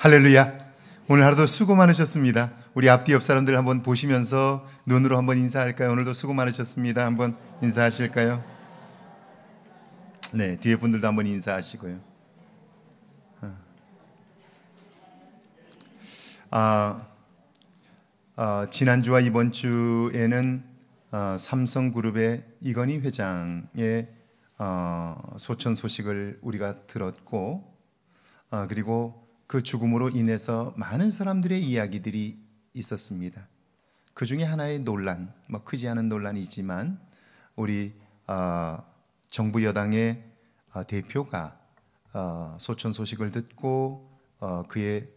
할렐루야. 오늘 하루도 수고 많으셨습니다. 우리 앞뒤 옆 사람들 한번 보시면서 눈으로 한번 인사할까요? 오늘도 수고 많으셨습니다. 한번 인사하실까요? 네, 뒤에 분들도 한번 인사하시고요. 지난주와 이번 주에는 삼성그룹의 이건희 회장의 소천 소식을 우리가 들었고, 그리고 그 죽음으로 인해서 많은 사람들의 이야기들이 있었습니다. 그 중에 하나의 논란, 크지 않은 논란이지만 우리 정부 여당의 대표가 소천 소식을 듣고 그의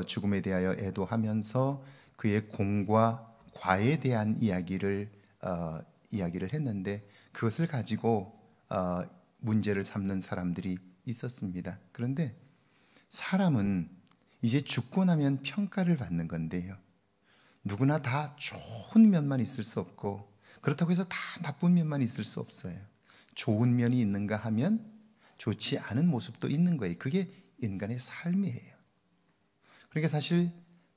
죽음에 대하여 애도하면서 그의 공과 과에 대한 이야기를 했는데, 그것을 가지고 문제를 삼는 사람들이 있었습니다. 그런데 사람은 이제 죽고 나면 평가를 받는 건데요, 누구나 다 좋은 면만 있을 수 없고 그렇다고 해서 다 나쁜 면만 있을 수 없어요. 좋은 면이 있는가 하면 좋지 않은 모습도 있는 거예요. 그게 인간의 삶이에요. 그러니까 사실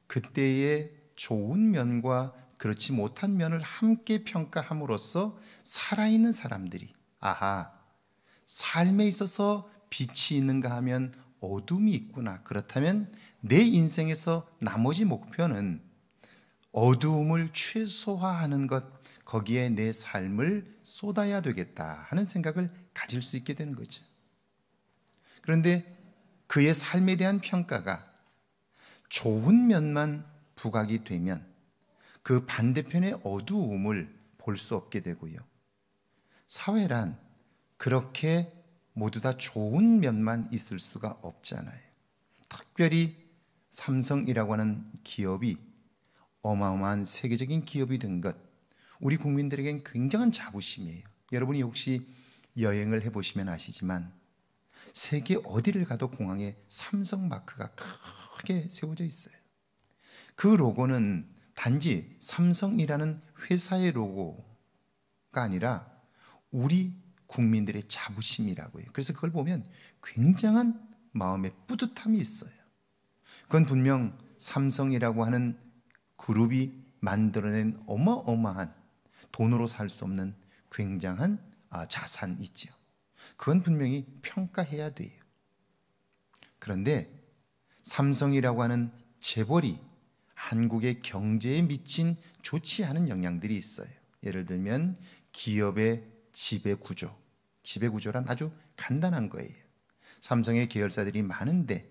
그때의 좋은 면과 그렇지 못한 면을 함께 평가함으로써 살아있는 사람들이 삶에 있어서 빛이 있는가 하면 어둠이 있구나, 그렇다면 내 인생에서 나머지 목표는 어두움을 최소화하는 것, 거기에 내 삶을 쏟아야 되겠다 하는 생각을 가질 수 있게 되는 거죠. 그런데 그의 삶에 대한 평가가 좋은 면만 부각이 되면 그 반대편의 어두움을 볼 수 없게 되고요, 사회란 그렇게 모두 다 좋은 면만 있을 수가 없잖아요. 특별히 삼성이라고 하는 기업이 어마어마한 세계적인 기업이 된 것, 우리 국민들에겐 굉장한 자부심이에요. 여러분이 혹시 여행을 해보시면 아시지만 세계 어디를 가도 공항에 삼성 마크가 크게 세워져 있어요. 그 로고는 단지 삼성이라는 회사의 로고가 아니라 우리 국민들의 자부심이라고요. 그래서 그걸 보면 굉장한 마음의 뿌듯함이 있어요. 그건 분명 삼성이라고 하는 그룹이 만들어낸 어마어마한, 돈으로 살 수 없는 굉장한 자산이죠. 그건 분명히 평가해야 돼요. 그런데 삼성이라고 하는 재벌이 한국의 경제에 미친 좋지 않은 영향들이 있어요. 예를 들면 기업의 지배구조란 아주 간단한 거예요. 삼성의 계열사들이 많은데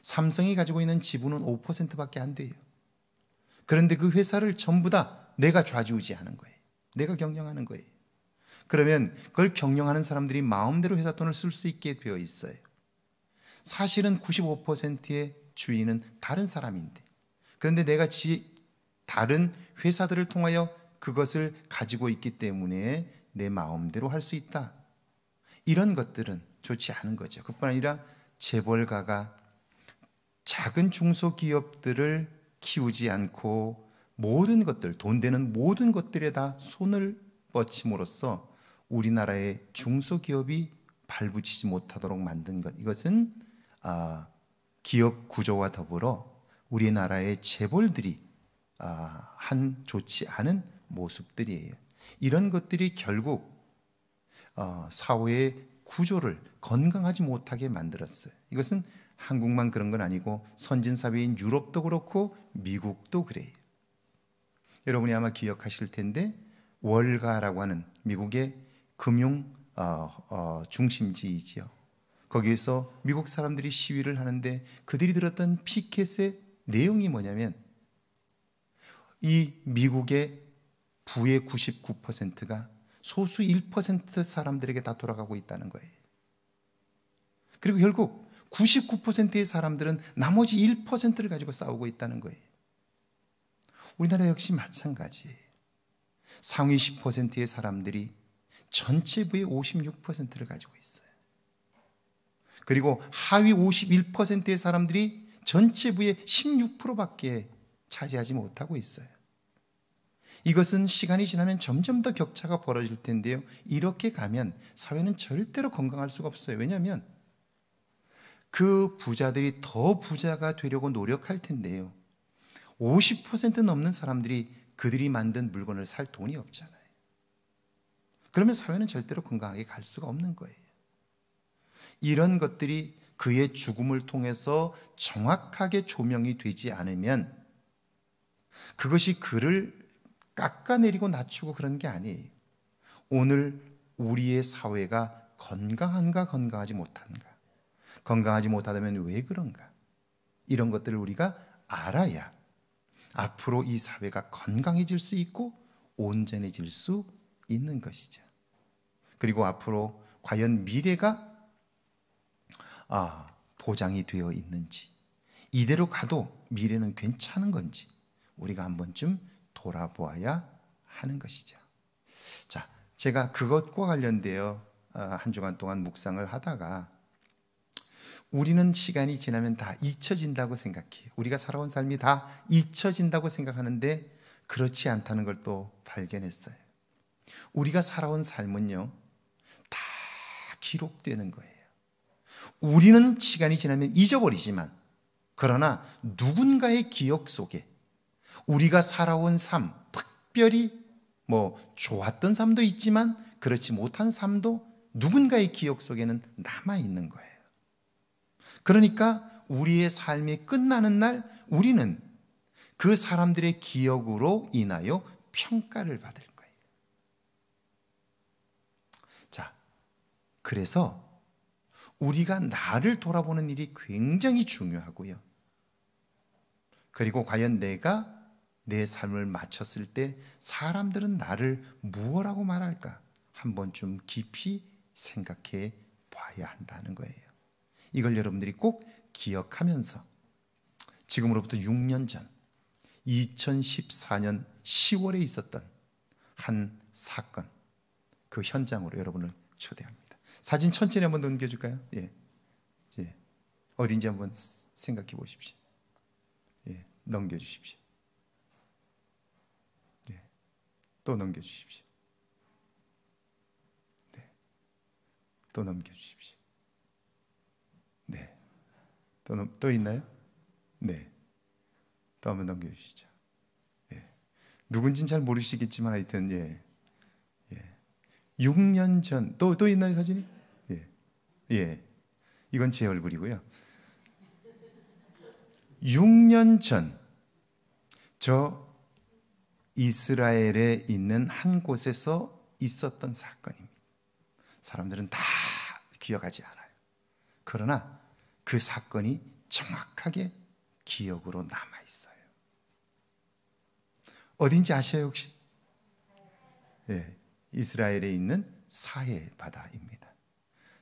삼성이 가지고 있는 지분은 5%밖에 안 돼요. 그런데 그 회사를 전부 다 내가 좌지우지하는 거예요. 내가 경영하는 거예요. 그러면 그걸 경영하는 사람들이 마음대로 회사 돈을 쓸 수 있게 되어 있어요. 사실은 95%의 주인은 다른 사람인데, 그런데 내가 다른 회사들을 통하여 그것을 가지고 있기 때문에 내 마음대로 할 수 있다. 이런 것들은 좋지 않은 거죠. 그뿐 아니라 재벌가가 작은 중소기업들을 키우지 않고 모든 것들, 돈 되는 모든 것들에 다 손을 뻗침으로써 우리나라의 중소기업이 발붙이지 못하도록 만든 것, 이것은 기업 구조와 더불어 우리나라의 재벌들이 한 좋지 않은 모습들이에요. 이런 것들이 결국 사회의 구조를 건강하지 못하게 만들었어요. 이것은 한국만 그런 건 아니고 선진 사회인 유럽도 그렇고 미국도 그래요. 여러분이 아마 기억하실 텐데 월가라고 하는 미국의 금융 중심지이지요. 거기에서 미국 사람들이 시위를 하는데 그들이 들었던 피켓의 내용이 뭐냐면 이 미국의 부의 99%가 소수 1% 사람들에게 다 돌아가고 있다는 거예요. 그리고 결국 99%의 사람들은 나머지 1%를 가지고 싸우고 있다는 거예요. 우리나라 역시 마찬가지예요. 상위 10%의 사람들이 전체 부의 56%를 가지고 있어요. 그리고 하위 51%의 사람들이 전체 부의 16%밖에 차지하지 못하고 있어요. 이것은 시간이 지나면 점점 더 격차가 벌어질 텐데요, 이렇게 가면 사회는 절대로 건강할 수가 없어요. 왜냐하면 그 부자들이 더 부자가 되려고 노력할 텐데요. 50% 넘는 사람들이 그들이 만든 물건을 살 돈이 없잖아요. 그러면 사회는 절대로 건강하게 갈 수가 없는 거예요. 이런 것들이 그의 죽음을 통해서 정확하게 조명이 되지 않으면 그것이 그를 깎아내리고 낮추고 그런 게 아니에요. 오늘 우리의 사회가 건강한가 건강하지 못한가, 건강하지 못하다면 왜 그런가, 이런 것들을 우리가 알아야 앞으로 이 사회가 건강해질 수 있고 온전해질 수 있는 것이죠. 그리고 앞으로 과연 미래가 보장이 되어 있는지, 이대로 가도 미래는 괜찮은 건지 우리가 한 번쯤 돌아보아야 하는 것이죠. 자, 제가 그것과 관련되어 한 주간 동안 묵상을 하다가 우리는 시간이 지나면 다 잊혀진다고 생각해요. 우리가 살아온 삶이 다 잊혀진다고 생각하는데 그렇지 않다는 걸 또 발견했어요. 우리가 살아온 삶은요, 다 기록되는 거예요. 우리는 시간이 지나면 잊어버리지만, 그러나 누군가의 기억 속에 우리가 살아온 삶, 특별히 좋았던 삶도 있지만 그렇지 못한 삶도 누군가의 기억 속에는 남아있는 거예요. 그러니까 우리의 삶이 끝나는 날 우리는 그 사람들의 기억으로 인하여 평가를 받을 거예요. 자, 그래서 우리가 나를 돌아보는 일이 굉장히 중요하고요. 그리고 과연 내가 내 삶을 마쳤을 때 사람들은 나를 무엇라고 말할까? 한 번쯤 깊이 생각해 봐야 한다는 거예요. 이걸 여러분들이 꼭 기억하면서 지금으로부터 6년 전 2014년 10월에 있었던 한 사건, 그 현장으로 여러분을 초대합니다. 사진 천천히 한번 넘겨줄까요? 예. 어딘지 한번 생각해 보십시오. 예. 넘겨주십시오. 예. 또 넘겨주십시오. 네. 또 넘겨주십시오. 네. 또 있나요? 네. 또 한번 넘겨주시죠. 예. 누군지는 잘 모르시겠지만 하여튼, 예. 6년 전, 또 있나요, 사진이? 예. 이건 제 얼굴이고요. 6년 전, 저 이스라엘에 있는 한 곳에서 있었던 사건입니다. 사람들은 다 기억하지 않아요. 그러나 그 사건이 정확하게 기억으로 남아있어요. 어딘지 아셔요, 혹시? 예. 이스라엘에 있는 사해 바다입니다.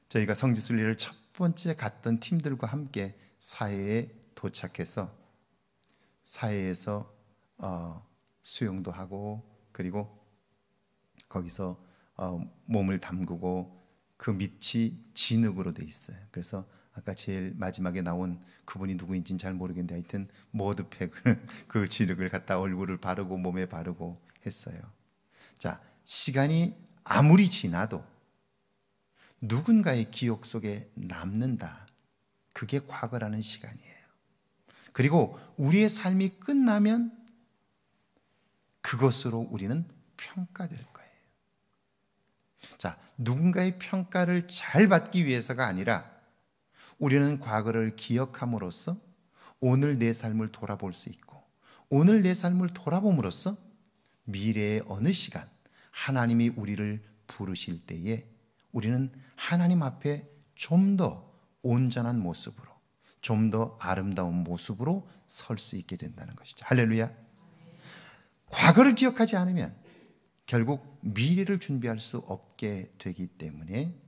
저희가 성지순례를 첫 번째 갔던 팀들과 함께 사해에 도착해서 사해에서 수영도 하고, 그리고 거기서 몸을 담그고, 그 밑이 진흙으로 돼 있어요. 그래서 아까 제일 마지막에 나온 그분이 누구인지는 잘 모르겠는데 하여튼 머드팩을 그 진흙을 갖다 얼굴을 바르고 몸에 바르고 했어요. 자, 시간이 아무리 지나도 누군가의 기억 속에 남는다. 그게 과거라는 시간이에요. 그리고 우리의 삶이 끝나면 그것으로 우리는 평가될 거예요. 자, 누군가의 평가를 잘 받기 위해서가 아니라 우리는 과거를 기억함으로써 오늘 내 삶을 돌아볼 수 있고, 오늘 내 삶을 돌아봄으로써 미래의 어느 시간 하나님이 우리를 부르실 때에 우리는 하나님 앞에 좀 더 온전한 모습으로, 좀 더 아름다운 모습으로 설 수 있게 된다는 것이죠. 할렐루야. 과거를 기억하지 않으면 결국 미래를 준비할 수 없게 되기 때문에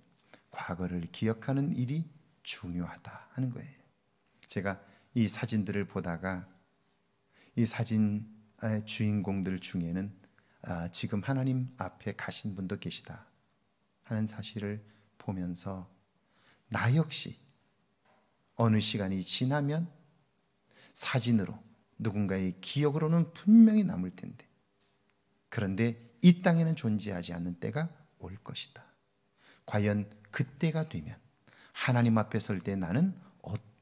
과거를 기억하는 일이 중요하다 하는 거예요. 제가 이 사진들을 보다가 이 사진의 주인공들 중에는 지금 하나님 앞에 가신 분도 계시다 하는 사실을 보면서 나 역시 어느 시간이 지나면 사진으로, 누군가의 기억으로는 분명히 남을 텐데, 그런데 이 땅에는 존재하지 않는 때가 올 것이다. 과연 그때가 되면 하나님 앞에 설 때 나는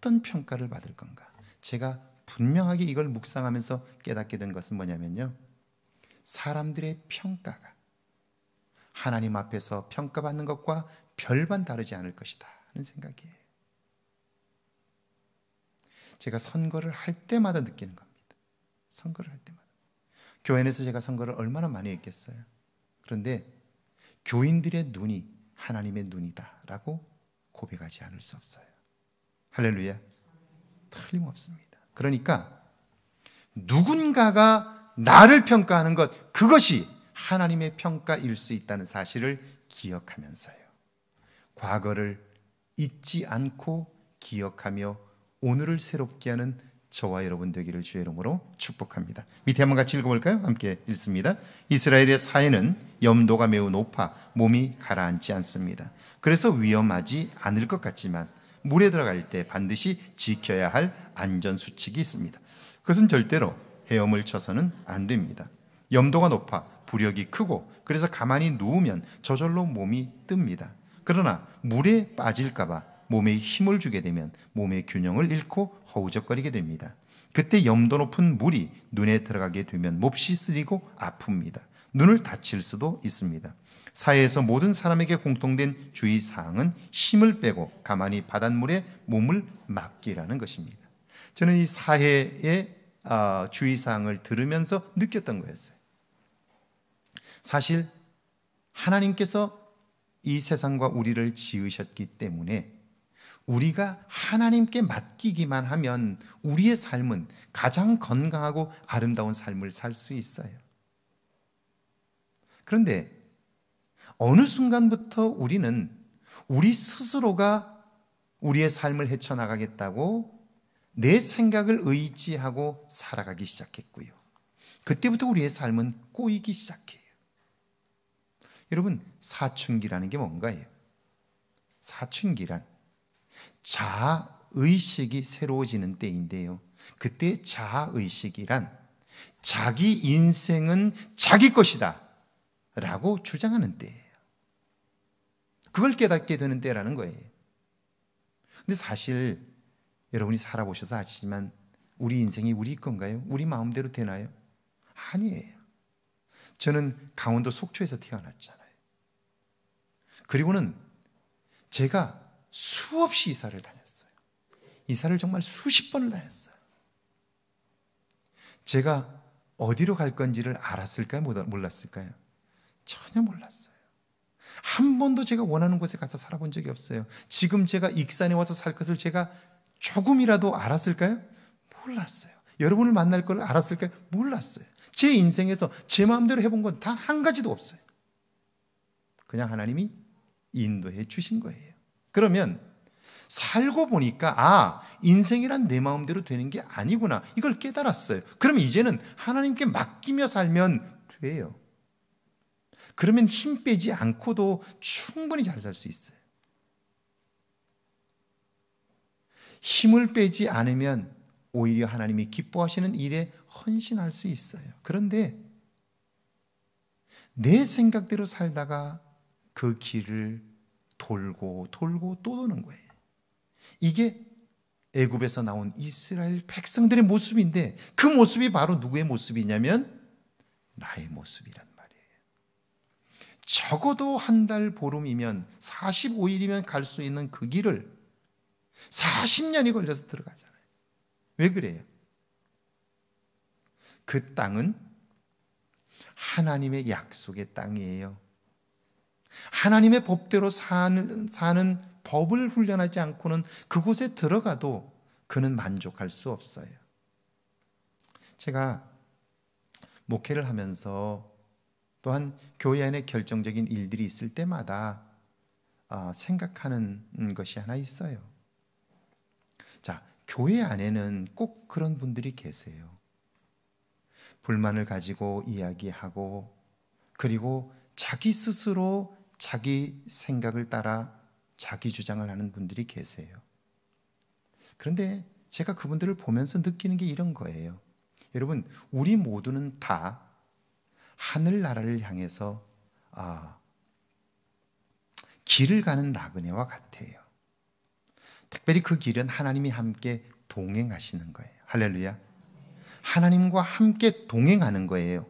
어떤 평가를 받을 건가? 제가 분명하게 이걸 묵상하면서 깨닫게 된 것은 뭐냐면요, 사람들의 평가가 하나님 앞에서 평가받는 것과 별반 다르지 않을 것이다 하는 생각이에요. 제가 선거를 할 때마다 느끼는 겁니다. 선거를 할 때마다. 교회 안에서 제가 선거를 얼마나 많이 했겠어요. 그런데 교인들의 눈이 하나님의 눈이다라고 고백하지 않을 수 없어요. 할렐루야. 틀림없습니다. 그러니까 누군가가 나를 평가하는 것, 그것이 하나님의 평가일 수 있다는 사실을 기억하면서요, 과거를 잊지 않고 기억하며 오늘을 새롭게 하는 저와 여러분 되기를 주의 이름으로 축복합니다. 밑에 한번 같이 읽어볼까요? 함께 읽습니다. 이스라엘의 사해는 염도가 매우 높아 몸이 가라앉지 않습니다. 그래서 위험하지 않을 것 같지만 물에 들어갈 때 반드시 지켜야 할 안전수칙이 있습니다. 그것은 절대로 헤엄을 쳐서는 안 됩니다. 염도가 높아 부력이 크고 그래서 가만히 누우면 저절로 몸이 뜹니다. 그러나 물에 빠질까 봐 몸에 힘을 주게 되면 몸의 균형을 잃고 허우적거리게 됩니다. 그때 염도 높은 물이 눈에 들어가게 되면 몹시 쓰리고 아픕니다. 눈을 다칠 수도 있습니다. 사회에서 모든 사람에게 공통된 주의사항은 힘을 빼고 가만히 바닷물에 몸을 맡기라는 것입니다. 저는 이 사회의 주의사항을 들으면서 느꼈던 거였어요. 사실 하나님께서 이 세상과 우리를 지으셨기 때문에 우리가 하나님께 맡기기만 하면 우리의 삶은 가장 건강하고 아름다운 삶을 살 수 있어요. 그런데 어느 순간부터 우리는 우리 스스로가 우리의 삶을 헤쳐나가겠다고 내 생각을 의지하고 살아가기 시작했고요. 그때부터 우리의 삶은 꼬이기 시작해요. 여러분, 사춘기라는 게 뭔가요? 사춘기란 자아의식이 새로워지는 때인데요, 그때 자아의식이란 자기 인생은 자기 것이다 라고 주장하는 때예요. 그걸 깨닫게 되는 때라는 거예요. 근데 사실 여러분이 살아보셔서 아시지만 우리 인생이 우리 건가요? 우리 마음대로 되나요? 아니에요. 저는 강원도 속초에서 태어났잖아요. 그리고는 제가 수없이 이사를 다녔어요. 이사를 정말 수십 번을 다녔어요. 제가 어디로 갈 건지를 알았을까요? 몰랐을까요? 전혀 몰랐어요. 한 번도 제가 원하는 곳에 가서 살아본 적이 없어요. 지금 제가 익산에 와서 살 것을 제가 조금이라도 알았을까요? 몰랐어요. 여러분을 만날 걸 알았을까요? 몰랐어요. 제 인생에서 제 마음대로 해본 건 단 한 가지도 없어요. 그냥 하나님이 인도해 주신 거예요. 그러면 살고 보니까 인생이란 내 마음대로 되는 게 아니구나, 이걸 깨달았어요. 그럼 이제는 하나님께 맡기며 살면 돼요. 그러면 힘 빼지 않고도 충분히 잘 살 수 있어요. 힘을 빼지 않으면 오히려 하나님이 기뻐하시는 일에 헌신할 수 있어요. 그런데 내 생각대로 살다가 그 길을 돌고 또 도는 거예요. 이게 애굽에서 나온 이스라엘 백성들의 모습인데, 그 모습이 바로 누구의 모습이냐면 나의 모습이란 말이에요. 적어도 한 달 보름이면 45일이면 갈 수 있는 그 길을 40년이 걸려서 들어가잖아요. 왜 그래요? 그 땅은 하나님의 약속의 땅이에요. 하나님의 법대로 사는 법을 훈련하지 않고는 그곳에 들어가도 그는 만족할 수 없어요. 제가 목회를 하면서 또한 교회 안에 결정적인 일들이 있을 때마다 생각하는 것이 하나 있어요. 자, 교회 안에는 꼭 그런 분들이 계세요. 불만을 가지고 이야기하고, 그리고 자기 스스로 자기 생각을 따라 자기 주장을 하는 분들이 계세요. 그런데 제가 그분들을 보면서 느끼는 게 이런 거예요. 여러분, 우리 모두는 다 하늘나라를 향해서 길을 가는 나그네와 같아요. 특별히 그 길은 하나님이 함께 동행하시는 거예요. 할렐루야. 하나님과 함께 동행하는 거예요.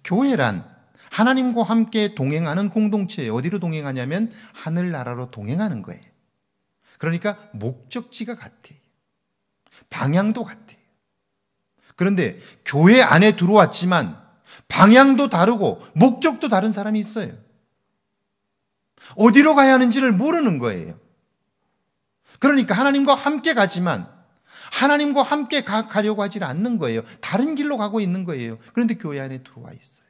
교회란 하나님과 함께 동행하는 공동체예요. 어디로 동행하냐면 하늘나라로 동행하는 거예요. 그러니까 목적지가 같아요. 방향도 같아요. 그런데 교회 안에 들어왔지만 방향도 다르고 목적도 다른 사람이 있어요. 어디로 가야 하는지를 모르는 거예요. 그러니까 하나님과 함께 가지만 하나님과 함께 가려고 하지 않는 거예요. 다른 길로 가고 있는 거예요. 그런데 교회 안에 들어와 있어요.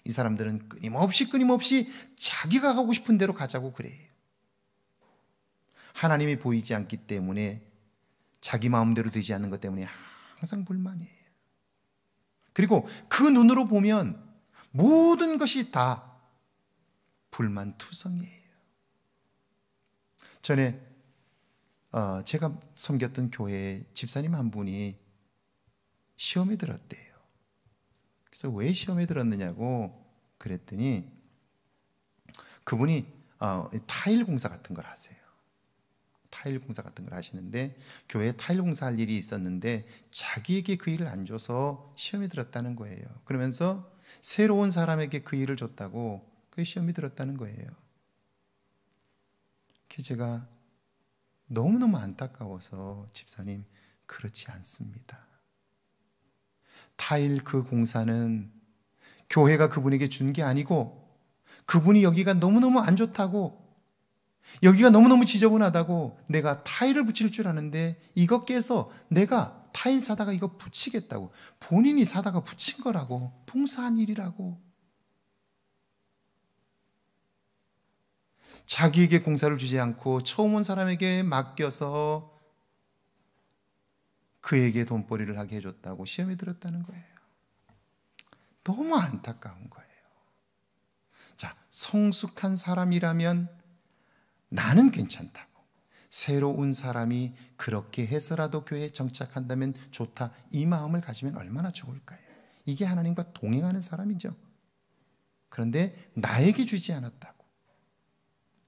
이 사람들은 끊임없이 자기가 가고 싶은 대로 가자고 그래요. 하나님이 보이지 않기 때문에 자기 마음대로 되지 않는 것 때문에 항상 불만이에요. 그리고 그 눈으로 보면 모든 것이 다 불만투성이에요. 전에 제가 섬겼던 교회에 집사님 한 분이 시험에 들었대요. 그래서 왜 시험에 들었느냐고 그랬더니 그분이 타일 공사 같은 걸 하세요. 타일 공사 같은 걸 하시는데 교회에 타일 공사할 일이 있었는데 자기에게 그 일을 안 줘서 시험에 들었다는 거예요. 그러면서 새로운 사람에게 그 일을 줬다고 그 시험에 들었다는 거예요. 그래서 제가 너무너무 안타까워서 집사님 그렇지 않습니다. 타일 그 공사는 교회가 그분에게 준 게 아니고 그분이 여기가 너무너무 안 좋다고 여기가 너무너무 지저분하다고 내가 타일을 붙일 줄 아는데 이거 깨서 내가 타일 사다가 이거 붙이겠다고 본인이 사다가 붙인 거라고 봉사한 일이라고 자기에게 공사를 주지 않고 처음 온 사람에게 맡겨서 그에게 돈벌이를 하게 해줬다고 시험에 들었다는 거예요. 너무 안타까운 거예요. 자, 성숙한 사람이라면 나는 괜찮다고 새로운 사람이 그렇게 해서라도 교회에 정착한다면 좋다 이 마음을 가지면 얼마나 좋을까요? 이게 하나님과 동행하는 사람이죠. 그런데 나에게 주지 않았다고.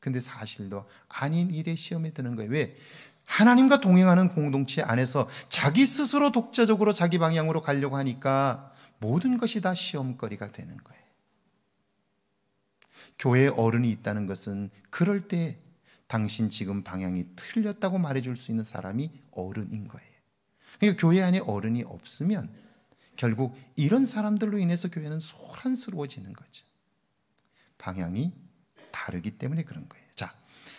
근데 사실도 아닌 일에 시험에 드는 거예요. 왜? 하나님과 동행하는 공동체 안에서 자기 스스로 독자적으로 자기 방향으로 가려고 하니까 모든 것이 다 시험거리가 되는 거예요. 교회에 어른이 있다는 것은 그럴 때 당신 지금 방향이 틀렸다고 말해줄 수 있는 사람이 어른인 거예요. 그러니까 교회 안에 어른이 없으면 결국 이런 사람들로 인해서 교회는 소란스러워지는 거죠. 방향이 다르기 때문에 그런 거예요. 자,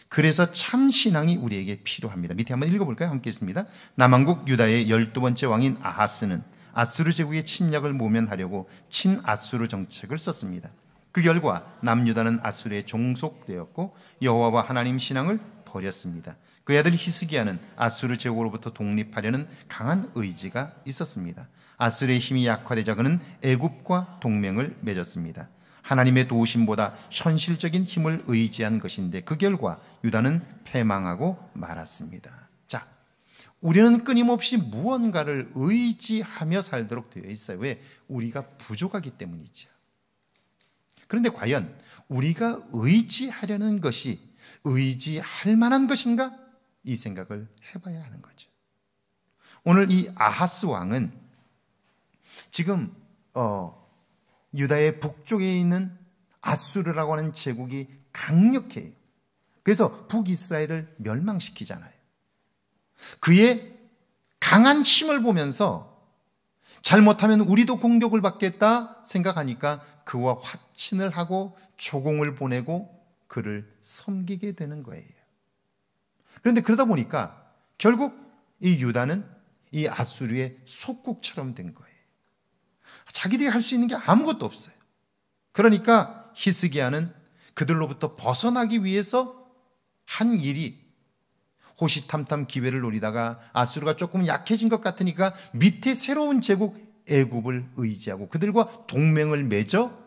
그래서 참 신앙이 우리에게 필요합니다. 밑에 한번 읽어볼까요? 함께 읽습니다. 남왕국 유다의 12번째 왕인 아하스는 아수르 제국의 침략을 모면하려고 친아수르 정책을 썼습니다. 그 결과 남유다는 아수르에 종속되었고 여호와와 하나님 신앙을 버렸습니다. 그의 아들 히스기야는 아수르 제국으로부터 독립하려는 강한 의지가 있었습니다. 아수르의 힘이 약화되자 그는 애굽과 동맹을 맺었습니다. 하나님의 도우심보다 현실적인 힘을 의지한 것인데 그 결과 유다는 패망하고 말았습니다. 자, 우리는 끊임없이 무언가를 의지하며 살도록 되어 있어요. 왜? 우리가 부족하기 때문이죠. 그런데 과연 우리가 의지하려는 것이 의지할 만한 것인가? 이 생각을 해봐야 하는 거죠. 오늘 이 아하스 왕은 지금 유다의 북쪽에 있는 아수르라고 하는 제국이 강력해요. 그래서 북이스라엘을 멸망시키잖아요. 그의 강한 힘을 보면서 잘못하면 우리도 공격을 받겠다 생각하니까 그와 화친을 하고 조공을 보내고 그를 섬기게 되는 거예요. 그런데 그러다 보니까 결국 이 유다는 이 아수르의 속국처럼 된 거예요. 자기들이 할 수 있는 게 아무것도 없어요. 그러니까 히스기야는 그들로부터 벗어나기 위해서 한 일이 호시탐탐 기회를 노리다가 아수르가 조금 약해진 것 같으니까 밑에 새로운 제국 애굽을 의지하고 그들과 동맹을 맺어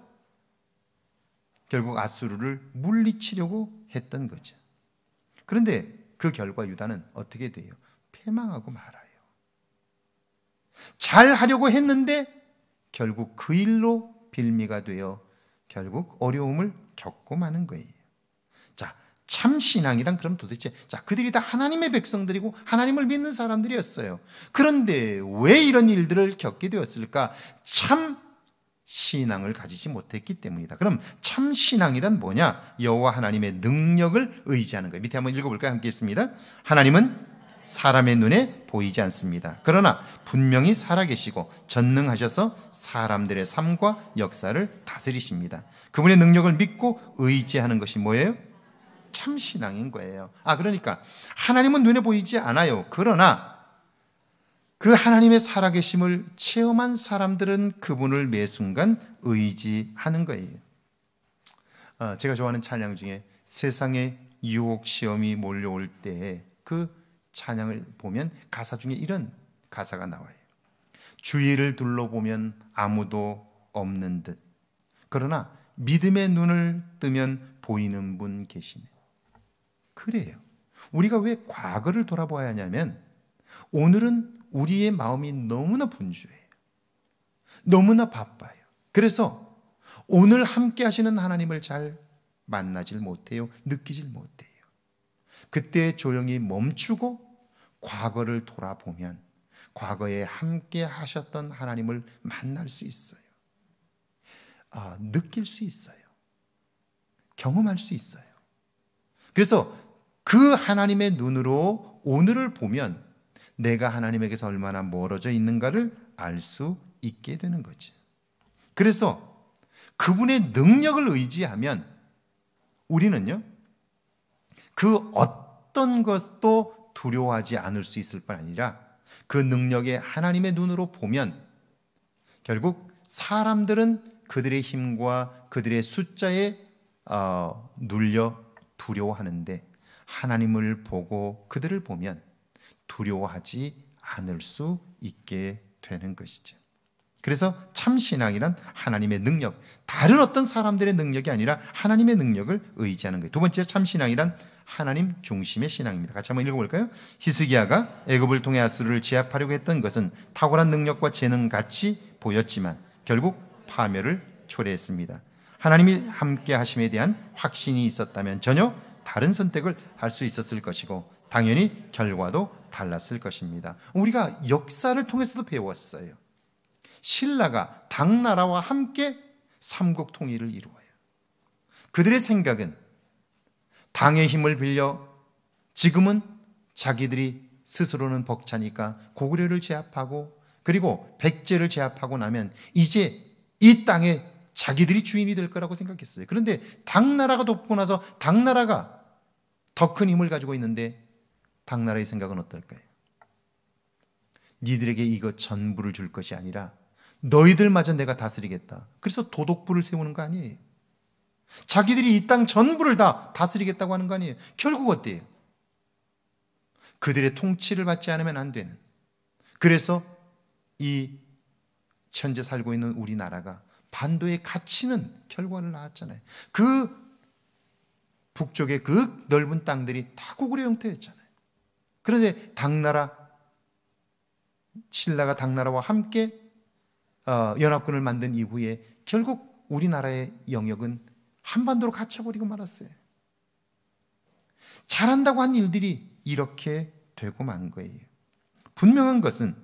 결국 아수르를 물리치려고 했던 거죠. 그런데 그 결과 유다는 어떻게 돼요? 패망하고 말아요. 잘 하려고 했는데 결국 그 일로 빌미가 되어 결국 어려움을 겪고 마는 거예요. 자, 참 신앙이란 그럼 도대체 그들이 다 하나님의 백성들이고 하나님을 믿는 사람들이었어요. 그런데 왜 이런 일들을 겪게 되었을까? 참 신앙을 가지지 못했기 때문이다. 그럼 참 신앙이란 뭐냐? 여호와 하나님의 능력을 의지하는 거예요. 밑에 한번 읽어볼까요? 함께 있습니다. 하나님은 사람의 눈에 보이지 않습니다. 그러나 분명히 살아계시고 전능하셔서 사람들의 삶과 역사를 다스리십니다. 그분의 능력을 믿고 의지하는 것이 뭐예요? 참 신앙인 거예요. 그러니까 하나님은 눈에 보이지 않아요. 그러나 그 하나님의 살아계심을 체험한 사람들은 그분을 매 순간 의지하는 거예요. 제가 좋아하는 찬양 중에 세상에 유혹 시험이 몰려올 때에 그 찬양을 보면 가사 중에 이런 가사가 나와요. 주위를 둘러보면 아무도 없는 듯, 그러나 믿음의 눈을 뜨면 보이는 분 계시네. 그래요. 우리가 왜 과거를 돌아봐야 하냐면 오늘은 우리의 마음이 너무나 분주해요. 너무나 바빠요. 그래서 오늘 함께 하시는 하나님을 잘 만나질 못해요. 느끼질 못해요. 그때 조용히 멈추고 과거를 돌아보면 과거에 함께 하셨던 하나님을 만날 수 있어요. 느낄 수 있어요. 경험할 수 있어요. 그래서 그 하나님의 눈으로 오늘을 보면 내가 하나님에게서 얼마나 멀어져 있는가를 알 수 있게 되는 거지. 그래서 그분의 능력을 의지하면 우리는요, 그 어떤 것도 두려워하지 않을 수 있을 뿐 아니라 그 능력의 하나님의 눈으로 보면 결국 사람들은 그들의 힘과 그들의 숫자에 눌려 두려워하는데 하나님을 보고 그들을 보면 두려워하지 않을 수 있게 되는 것이죠. 그래서 참신앙이란 하나님의 능력, 다른 어떤 사람들의 능력이 아니라 하나님의 능력을 의지하는 거예요. 두 번째 참신앙이란 하나님 중심의 신앙입니다. 같이 한번 읽어볼까요? 히스기야가 애굽을 통해 아수르를 제압하려고 했던 것은 탁월한 능력과 재능 같이 보였지만 결국 파멸을 초래했습니다. 하나님이 함께 하심에 대한 확신이 있었다면 전혀 다른 선택을 할 수 있었을 것이고 당연히 결과도 달랐을 것입니다. 우리가 역사를 통해서도 배웠어요. 신라가 당나라와 함께 삼국 통일을 이루어요. 그들의 생각은 당의 힘을 빌려 지금은 자기들이 스스로는 벅차니까 고구려를 제압하고 그리고 백제를 제압하고 나면 이제 이 땅에 자기들이 주인이 될 거라고 생각했어요. 그런데 당나라가 돕고 나서 당나라가 더 큰 힘을 가지고 있는데 당나라의 생각은 어떨까요? 니들에게 이거 전부를 줄 것이 아니라 너희들마저 내가 다스리겠다. 그래서 도독부를 세우는 거 아니에요. 자기들이 이 땅 전부를 다 다스리겠다고 하는 거 아니에요. 결국 어때요? 그들의 통치를 받지 않으면 안 되는. 그래서 이 현재 살고 있는 우리나라가 반도에 갇히는 결과를 낳았잖아요. 그 북쪽의 그 넓은 땅들이 다 고구려 형태였잖아요. 그런데 신라가 당나라와 함께 연합군을 만든 이후에 결국 우리나라의 영역은 한반도로 갇혀버리고 말았어요. 잘한다고 한 일들이 이렇게 되고 만 거예요. 분명한 것은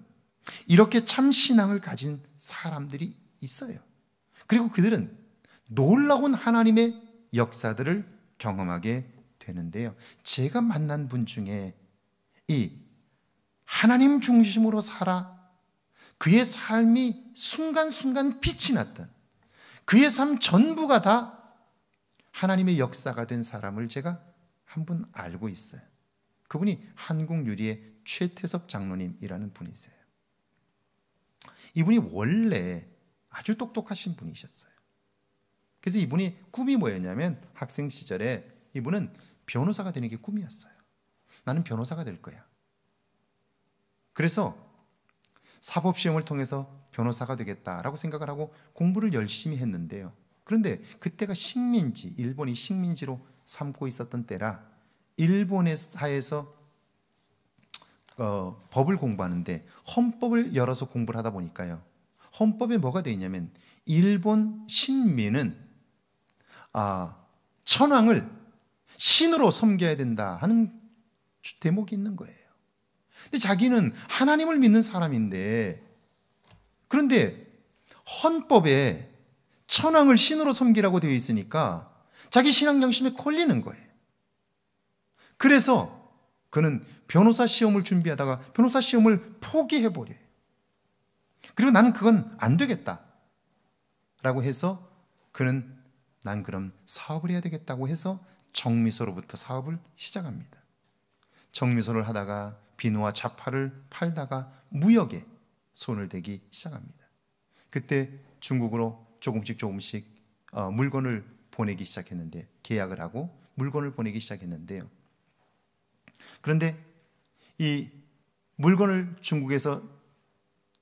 이렇게 참 신앙을 가진 사람들이 있어요. 그리고 그들은 놀라운 하나님의 역사들을 경험하게 되는데요. 제가 만난 분 중에 이 하나님 중심으로 살아 그의 삶이 순간순간 빛이 났던 그의 삶 전부가 다 하나님의 역사가 된 사람을 제가 한 분 알고 있어요. 그분이 한국유리의 최태섭 장로님이라는 분이세요. 이분이 원래 아주 똑똑하신 분이셨어요. 그래서 이분이 꿈이 뭐였냐면 학생 시절에 이분은 변호사가 되는 게 꿈이었어요. 나는 변호사가 될 거야. 그래서 사법시험을 통해서 변호사가 되겠다라고 생각을 하고 공부를 열심히 했는데요. 그런데 그때가 식민지, 일본이 식민지로 삼고 있었던 때라 일본의 사회에서 법을 공부하는데 헌법을 열어서 공부를 하다 보니까요. 헌법에 뭐가 되어 있냐면 일본 신민은 천황을 신으로 섬겨야 된다 하는 대목이 있는 거예요. 근데 자기는 하나님을 믿는 사람인데, 그런데 헌법에 천황을 신으로 섬기라고 되어 있으니까 자기 신앙 양심에 걸리는 거예요. 그래서 그는 변호사 시험을 준비하다가 변호사 시험을 포기해버려요. 그리고 나는 그건 안 되겠다 라고 해서 그는 난 그럼 사업을 해야 되겠다고 해서 정미소로부터 사업을 시작합니다. 정미소를 하다가 비누와 자파를 팔다가 무역에 손을 대기 시작합니다. 그때 중국으로 조금씩 물건을 보내기 시작했는데, 계약을 하고 물건을 보내기 시작했는데요. 그런데 이 물건을 중국에서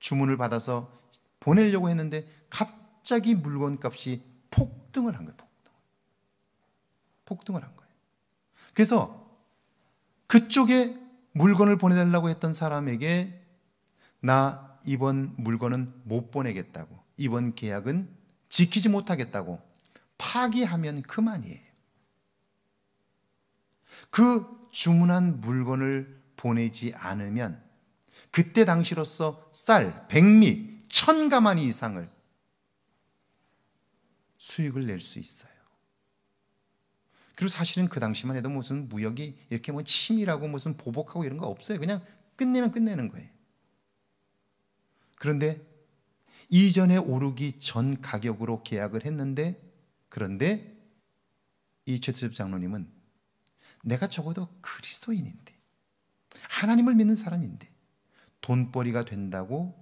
주문을 받아서 보내려고 했는데 갑자기 물건 값이 폭등을 한 거예요. 폭등을 한 거예요. 그래서 그쪽에 물건을 보내달라고 했던 사람에게 나 이번 물건은 못 보내겠다고, 이번 계약은 지키지 못하겠다고 파기하면 그만이에요. 그 주문한 물건을 보내지 않으면 그때 당시로서 쌀, 백미, 1000가마니 이상을 수익을 낼 수 있어요. 그리고 사실은 그 당시만 해도 무슨 무역이 이렇게 뭐 치밀하고 무슨 보복하고 이런 거 없어요. 그냥 끝내면 끝내는 거예요. 그런데 이전에 오르기 전 가격으로 계약을 했는데, 그런데 이 최태섭 장로님은 내가 적어도 그리스도인인데, 하나님을 믿는 사람인데 돈벌이가 된다고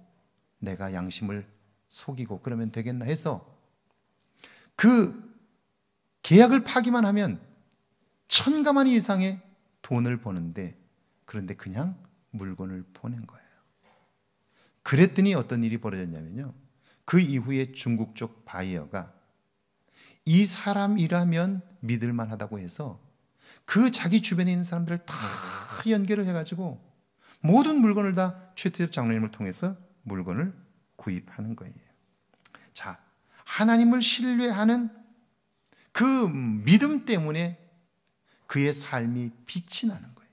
내가 양심을 속이고 그러면 되겠나 해서 그 계약을 파기만 하면 1000가마니 이상의 돈을 버는데, 그런데 그냥 물건을 보낸 거예요. 그랬더니 어떤 일이 벌어졌냐면요, 그 이후에 중국 쪽 바이어가 이 사람이라면 믿을만 하다고 해서 그 자기 주변에 있는 사람들을 다 연결을 해가지고 모든 물건을 다 최태섭 장로님을 통해서 물건을 구입하는 거예요. 자, 하나님을 신뢰하는 그 믿음 때문에 그의 삶이 빛이 나는 거예요.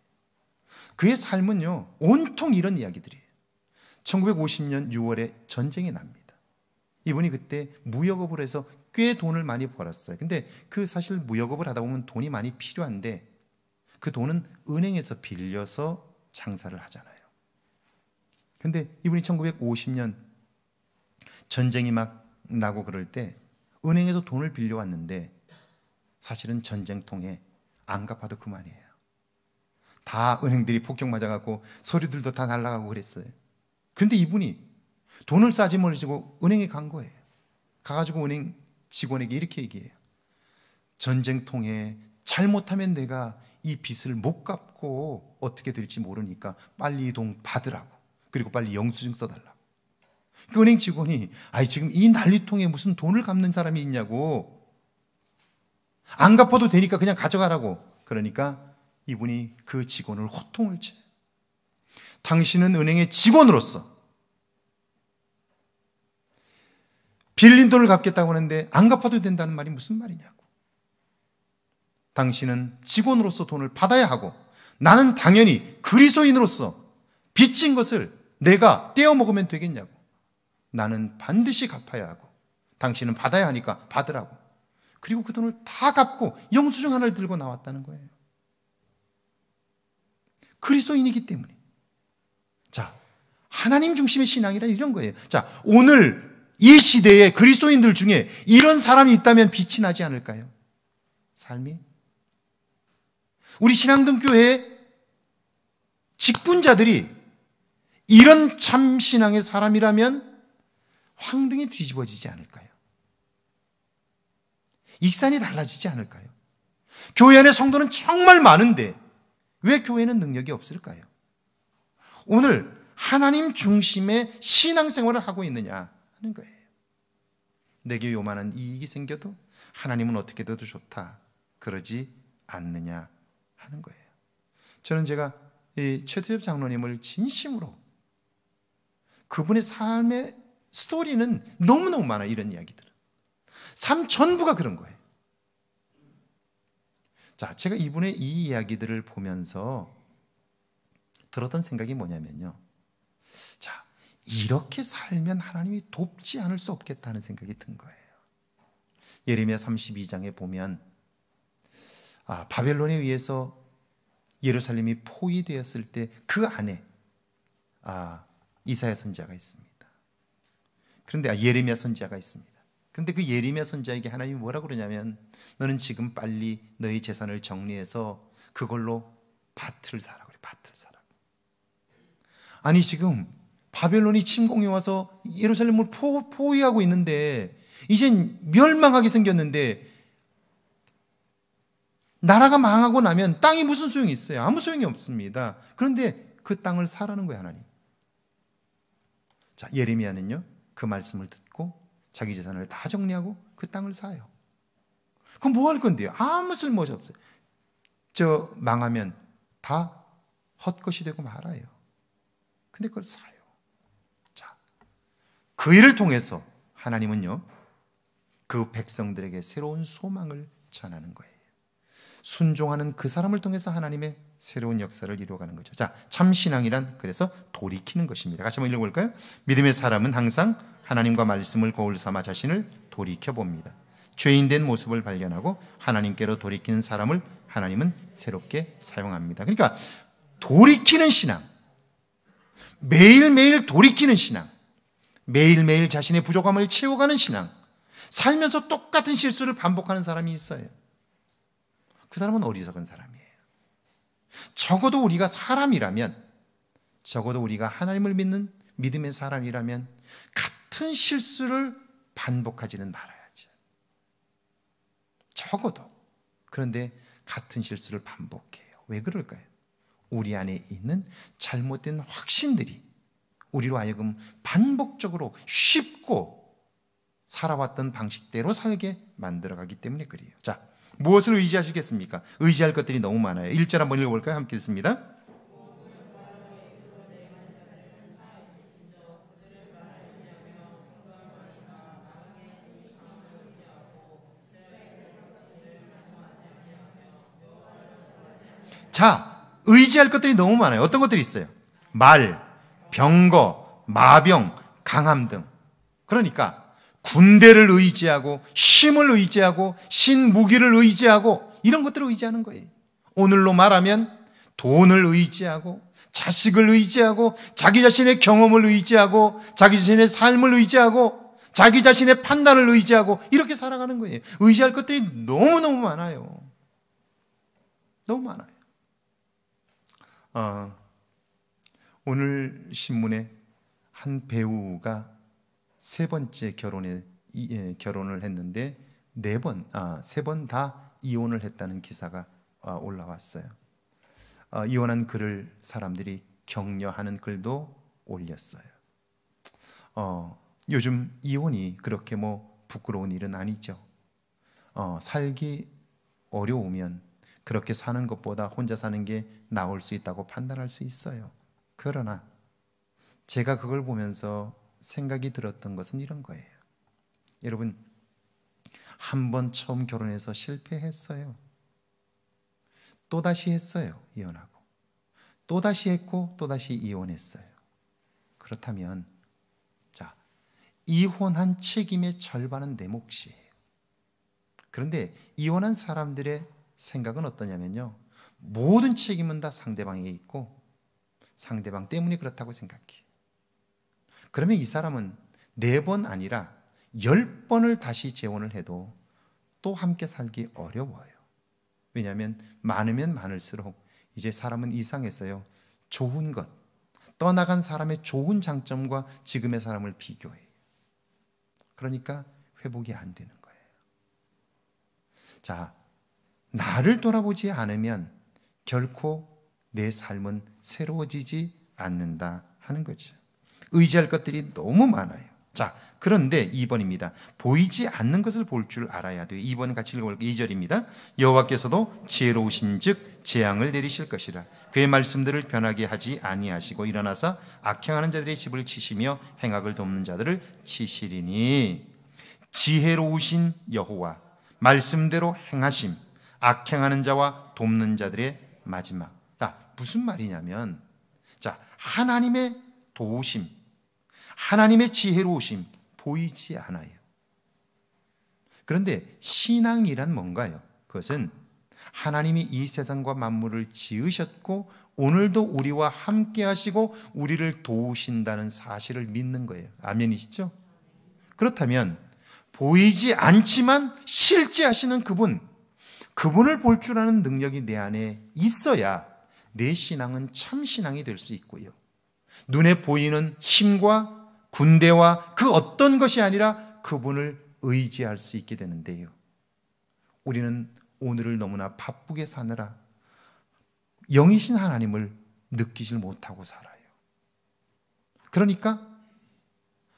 그의 삶은요, 온통 이런 이야기들이에요. 1950년 6월에 전쟁이 납니다. 이분이 그때 무역업을 해서 꽤 돈을 많이 벌었어요. 근데 그 사실 무역업을 하다 보면 돈이 많이 필요한데 그 돈은 은행에서 빌려서 장사를 하잖아요. 근데 이분이 1950년 전쟁이 막 나고 그럴 때 은행에서 돈을 빌려왔는데 사실은 전쟁통에 안 갚아도 그만이에요. 다 은행들이 폭격 맞아갖고 서류들도 다 날아가고 그랬어요. 그런데 이분이 돈을 싸지 멀리지고 은행에 간 거예요. 가가지고 은행 직원에게 이렇게 얘기해요. 전쟁통에 잘못하면 내가 이 빚을 못 갚고 어떻게 될지 모르니까 빨리 이 돈 받으라고. 그리고 빨리 영수증 써달라고. 그 은행 직원이 지금 이 난리통에 무슨 돈을 갚는 사람이 있냐고. 안 갚아도 되니까 그냥 가져가라고. 그러니까 이분이 그 직원을 호통을 쳐요. 당신은 은행의 직원으로서 빌린 돈을 갚겠다고 하는데 안 갚아도 된다는 말이 무슨 말이냐고. 당신은 직원으로서 돈을 받아야 하고 나는 당연히 그리스도인으로서 빚진 것을 내가 떼어 먹으면 되겠냐고. 나는 반드시 갚아야 하고 당신은 받아야 하니까 받으라고. 그리고 그 돈을 다 갚고 영수증 하나를 들고 나왔다는 거예요. 그리스도인이기 때문에. 자, 하나님 중심의 신앙이라 이런 거예요. 자, 오늘 이 시대에 그리스도인들 중에 이런 사람이 있다면 빛이 나지 않을까요? 삶이. 우리 신앙등교회 직분자들이 이런 참 신앙의 사람이라면 황등이 뒤집어지지 않을까요? 익산이 달라지지 않을까요? 교회 안에 성도는 정말 많은데 왜 교회는 능력이 없을까요? 오늘 하나님 중심의 신앙생활을 하고 있느냐 하는 거예요. 내게 요만한 이익이 생겨도 하나님은 어떻게 돼도 좋다 그러지 않느냐 하는 거예요. 저는 제가 이 최태섭 장로님을 진심으로, 그분의 삶의 스토리는 너무너무 많아요. 이런 이야기들은 삶 전부가 그런 거예요. 자, 제가 이분의 이 이야기들을 보면서 들었던 생각이 뭐냐면요. 자, 이렇게 살면 하나님이 돕지 않을 수 없겠다는 생각이 든 거예요. 예레미야 32장에 보면 바벨론에 의해서 예루살렘이 포위되었을 때 그 안에 이사야 선지자가 있습니다. 그런데 예레미야 선지자가 있습니다. 그런데 그 예레미야 선지자에게 하나님이 뭐라고 그러냐면 너는 지금 빨리 너희 재산을 정리해서 그걸로 밭을 사라고 그래. 밭을 사라고. 아니 지금 바벨론이 침공해 와서 예루살렘을 포위하고 있는데 이젠 멸망하게 생겼는데 나라가 망하고 나면 땅이 무슨 소용이 있어요? 아무 소용이 없습니다. 그런데 그 땅을 사라는 거예요, 하나님. 자, 예레미야는요, 그 말씀을 듣고 자기 재산을 다 정리하고 그 땅을 사요. 그럼 뭐 할 건데요? 아무 쓸모가 없어요. 망하면 다 헛것이 되고 말아요. 근데 그걸 사요. 자, 그 일을 통해서 하나님은요, 그 백성들에게 새로운 소망을 전하는 거예요. 순종하는 그 사람을 통해서 하나님의 새로운 역사를 이루어가는 거죠. 자, 참신앙이란 그래서 돌이키는 것입니다. 같이 한번 읽어볼까요? 믿음의 사람은 항상 하나님과 말씀을 거울 삼아 자신을 돌이켜봅니다. 죄인된 모습을 발견하고 하나님께로 돌이키는 사람을 하나님은 새롭게 사용합니다. 그러니까 돌이키는 신앙, 매일매일 돌이키는 신앙, 매일매일 자신의 부족함을 채워가는 신앙, 살면서 똑같은 실수를 반복하는 사람이 있어요. 그 사람은 어리석은 사람이에요. 적어도 우리가 사람이라면, 적어도 우리가 하나님을 믿는 믿음의 사람이라면 같은 실수를 반복하지는 말아야죠. 적어도. 그런데 같은 실수를 반복해요. 왜 그럴까요? 우리 안에 있는 잘못된 확신들이 우리로 하여금 반복적으로 쉽고 살아왔던 방식대로 살게 만들어가기 때문에 그래요. 자, 무엇을 의지하시겠습니까? 의지할 것들이 너무 많아요. 1절 한번 읽어볼까요? 함께 읽습니다. 자, 의지할 것들이 너무 많아요. 어떤 것들이 있어요? 말, 병거, 마병, 강함 등. 그러니까 군대를 의지하고 힘을 의지하고 신무기를 의지하고 이런 것들을 의지하는 거예요. 오늘로 말하면 돈을 의지하고 자식을 의지하고 자기 자신의 경험을 의지하고 자기 자신의 삶을 의지하고 자기 자신의 판단을 의지하고 이렇게 살아가는 거예요. 의지할 것들이 너무너무 많아요. 너무 많아요. 오늘 신문에 한 배우가 세 번째 결혼을 했는데 세 번 다 이혼을 했다는 기사가 올라왔어요. 이혼한 글을 사람들이 격려하는 글도 올렸어요. 요즘 이혼이 그렇게 부끄러운 일은 아니죠. 살기 어려우면 그렇게 사는 것보다 혼자 사는 게 나을 수 있다고 판단할 수 있어요. 그러나 제가 그걸 보면서 생각이 들었던 것은 이런 거예요. 여러분, 한 번 처음 결혼해서 실패했어요. 또다시 했어요. 이혼하고. 또다시 했고 또다시 이혼했어요. 그렇다면 자, 이혼한 책임의 절반은 내 몫이에요. 그런데 이혼한 사람들의 생각은 어떠냐면요, 모든 책임은 다 상대방에 있고 상대방 때문에 그렇다고 생각해요. 그러면 이 사람은 4번 아니라 10번을 다시 재혼을 해도 또 함께 살기 어려워요. 왜냐하면 많으면 많을수록 이제 사람은 이상했어요. 좋은 것, 떠나간 사람의 좋은 장점과 지금의 사람을 비교해요. 그러니까 회복이 안 되는 거예요. 자, 나를 돌아보지 않으면 결코 내 삶은 새로워지지 않는다 하는 거죠. 의지할 것들이 너무 많아요. 자, 그런데 2번입니다. 보이지 않는 것을 볼 줄 알아야 돼요. 2번 같이 읽어볼게요. 2절입니다. 여호와께서도 지혜로우신 즉 재앙을 내리실 것이라. 그의 말씀들을 변하게 하지 아니하시고 일어나사 악행하는 자들의 집을 치시며 행악을 돕는 자들을 치시리니. 지혜로우신 여호와, 말씀대로 행하심, 악행하는 자와 돕는 자들의 마지막. 자, 무슨 말이냐면, 자, 하나님의 도우심, 하나님의 지혜로우심 보이지 않아요. 그런데 신앙이란 뭔가요? 그것은 하나님이 이 세상과 만물을 지으셨고 오늘도 우리와 함께 하시고 우리를 도우신다는 사실을 믿는 거예요. 아멘이시죠? 그렇다면 보이지 않지만 실제 하시는 그분을 볼 줄 아는 능력이 내 안에 있어야 내 신앙은 참 신앙이 될 수 있고요. 눈에 보이는 힘과 군대와 그 어떤 것이 아니라 그분을 의지할 수 있게 되는데요. 우리는 오늘을 너무나 바쁘게 사느라 영이신 하나님을 느끼질 못하고 살아요. 그러니까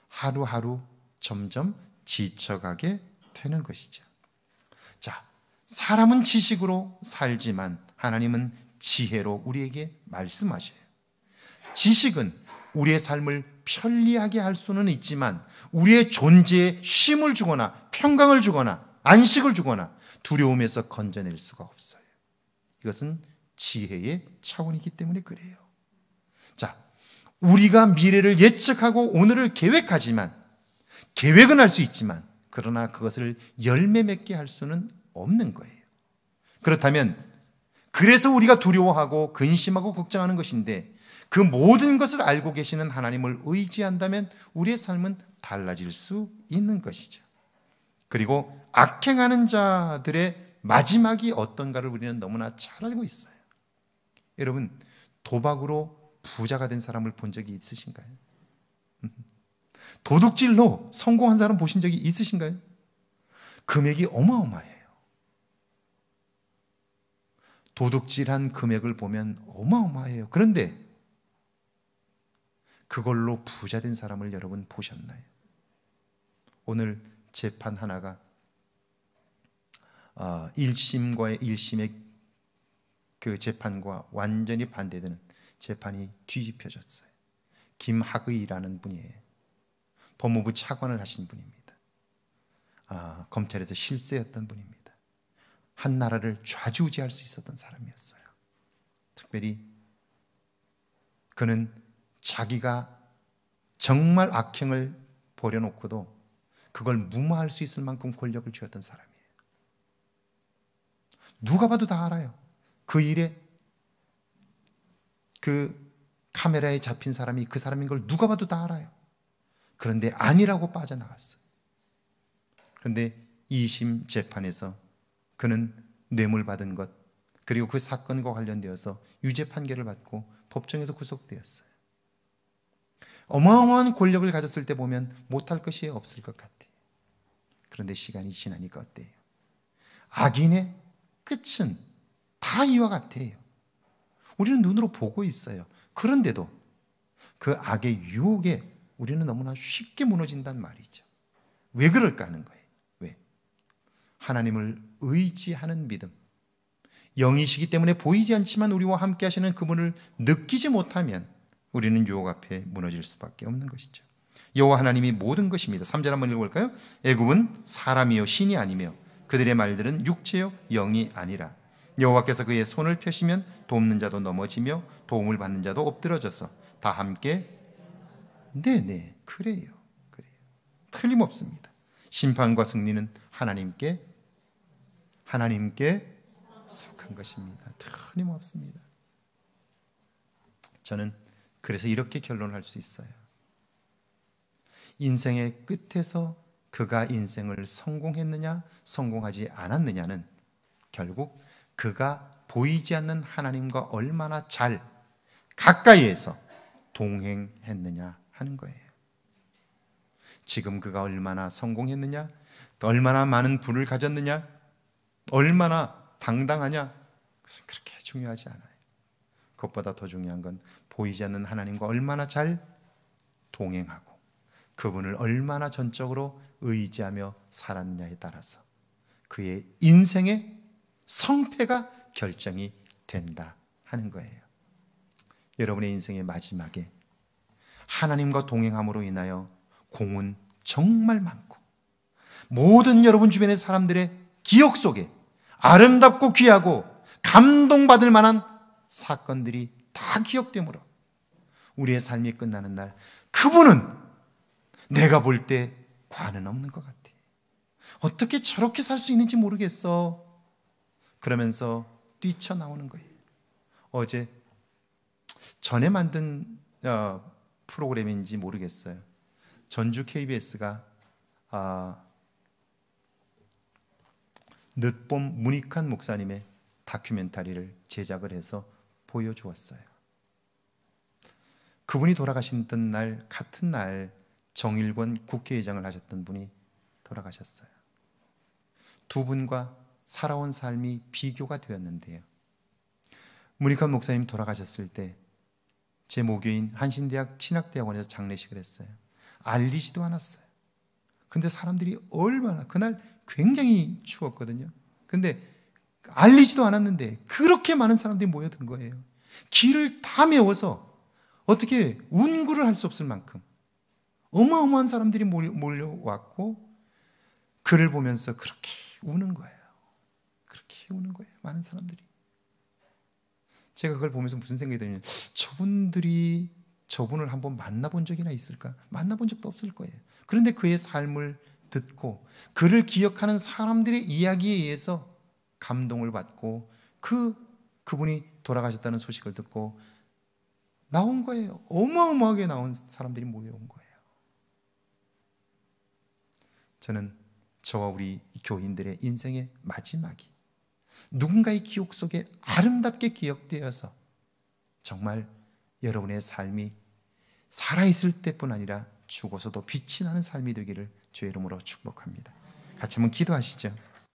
하루하루 점점 지쳐가게 되는 것이죠. 자, 사람은 지식으로 살지만 하나님은 지혜로 우리에게 말씀하셔요. 지식은 우리의 삶을 편리하게 할 수는 있지만 우리의 존재에 쉼을 주거나 평강을 주거나 안식을 주거나 두려움에서 건져낼 수가 없어요. 이것은 지혜의 차원이기 때문에 그래요. 자, 우리가 미래를 예측하고 오늘을 계획하지만 계획은 할 수 있지만 그러나 그것을 열매 맺게 할 수는 없는 거예요. 그렇다면 그래서 우리가 두려워하고 근심하고 걱정하는 것인데 그 모든 것을 알고 계시는 하나님을 의지한다면 우리의 삶은 달라질 수 있는 것이죠. 그리고 악행하는 자들의 마지막이 어떤가를 우리는 너무나 잘 알고 있어요. 여러분, 도박으로 부자가 된 사람을 본 적이 있으신가요? 도둑질로 성공한 사람 보신 적이 있으신가요? 금액이 어마어마해요. 도둑질한 금액을 보면 어마어마해요. 그런데 그걸로 부자 된 사람을 여러분 보셨나요? 오늘 재판 하나가 1심과의 1심의 그 재판과 완전히 반대되는 재판이 뒤집혀졌어요. 김학의라는 분이에요. 법무부 차관을 하신 분입니다. 검찰에서 실세였던 분입니다. 한 나라를 좌지우지할 수 있었던 사람이었어요. 특별히 그는 자기가 정말 악행을 벌여놓고도 그걸 무마할 수 있을 만큼 권력을 쥐었던 사람이에요. 누가 봐도 다 알아요. 그 일에 그 카메라에 잡힌 사람이 그 사람인 걸 누가 봐도 다 알아요. 그런데 아니라고 빠져나갔어요. 그런데 2심 재판에서 그는 뇌물 받은 것 그리고 그 사건과 관련되어서 유죄 판결을 받고 법정에서 구속되었어요. 어마어마한 권력을 가졌을 때 보면 못할 것이 없을 것 같아요. 그런데 시간이 지나니까 어때요? 악인의 끝은 다 이와 같아요. 우리는 눈으로 보고 있어요. 그런데도 그 악의 유혹에 우리는 너무나 쉽게 무너진단 말이죠. 왜 그럴까 하는 거예요. 왜? 하나님을 의지하는 믿음. 영이시기 때문에 보이지 않지만 우리와 함께 하시는 그분을 느끼지 못하면 우리는 유혹 앞에 무너질 수밖에 없는 것이죠. 여호와 하나님이 모든 것입니다. 3절 한번 읽어볼까요? 애굽은 사람이요 신이 아니며 그들의 말들은 육체요 영이 아니라 여호와께서 그의 손을 펴시면 돕는 자도 넘어지며 도움을 받는 자도 엎드러져서 다 함께 네네 그래요. 틀림없습니다. 심판과 승리는 하나님께 속한 것입니다. 틀림없습니다. 저는 그래서 이렇게 결론을 할 수 있어요. 인생의 끝에서 그가 인생을 성공했느냐 성공하지 않았느냐는 결국 그가 보이지 않는 하나님과 얼마나 잘 가까이에서 동행했느냐 하는 거예요. 지금 그가 얼마나 성공했느냐, 얼마나 많은 부를 가졌느냐, 얼마나 당당하냐, 그것은 그렇게 중요하지 않아요. 그것보다 더 중요한 건 보이지 않는 하나님과 얼마나 잘 동행하고 그분을 얼마나 전적으로 의지하며 살았느냐에 따라서 그의 인생의 성패가 결정이 된다 하는 거예요. 여러분의 인생의 마지막에 하나님과 동행함으로 인하여 공은 정말 많고 모든 여러분 주변의 사람들의 기억 속에 아름답고 귀하고 감동받을 만한 사건들이 다 기억되므로 우리의 삶이 끝나는 날 그분은 내가 볼 때 관은 없는 것 같아. 어떻게 저렇게 살 수 있는지 모르겠어. 그러면서 뛰쳐나오는 거예요. 어제 전에 만든 프로그램인지 모르겠어요. 전주 KBS가 늦봄 문익환 목사님의 다큐멘터리를 제작을 해서 보여주었어요. 그분이 돌아가시던 날 같은 날 정일권 국회의장을 하셨던 분이 돌아가셨어요. 두 분과 살아온 삶이 비교가 되었는데요. 문익환 목사님 돌아가셨을 때 제 모교인 한신대학 신학대학원에서 장례식을 했어요. 알리지도 않았어요. 그런데 사람들이 얼마나, 그날 굉장히 추웠거든요. 근데 알리지도 않았는데 그렇게 많은 사람들이 모여든 거예요. 길을 다 메워서 어떻게 운구를 할 수 없을 만큼 어마어마한 사람들이 몰려왔고 그를 보면서 그렇게 우는 거예요. 그렇게 우는 거예요. 많은 사람들이. 제가 그걸 보면서 무슨 생각이 드냐면 저분들이 저분을 한번 만나본 적이나 있을까? 만나본 적도 없을 거예요. 그런데 그의 삶을 듣고 그를 기억하는 사람들의 이야기에 의해서 감동을 받고 그분이 돌아가셨다는 소식을 듣고 나온 거예요. 어마어마하게 나온 사람들이 모여온 거예요. 저는 저와 우리 교인들의 인생의 마지막이 누군가의 기억 속에 아름답게 기억되어서 정말 여러분의 삶이 살아있을 때뿐 아니라 죽어서도 빛이 나는 삶이 되기를 주의 이름으로 축복합니다. 같이 한번 기도하시죠.